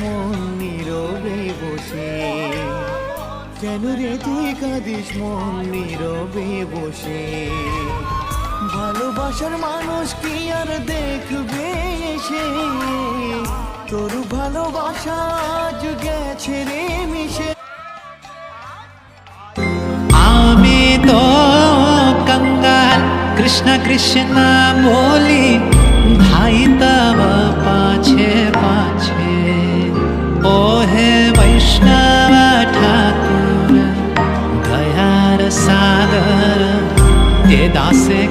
মন নীরবে বসে, কেন রে তুই কাঁদিস মন নীরবে বসে। ভালোবাসার মানুষ কি আর দেখবে এসে, তোর ভালোবাসা আজ গেছে রে মিশে। আমি তো कंगाल कृष्ण कृष्ण बोली भाई तब पाछे पाछे। ओ हे वैष्णव ठाकुर दयार सागर ये दासे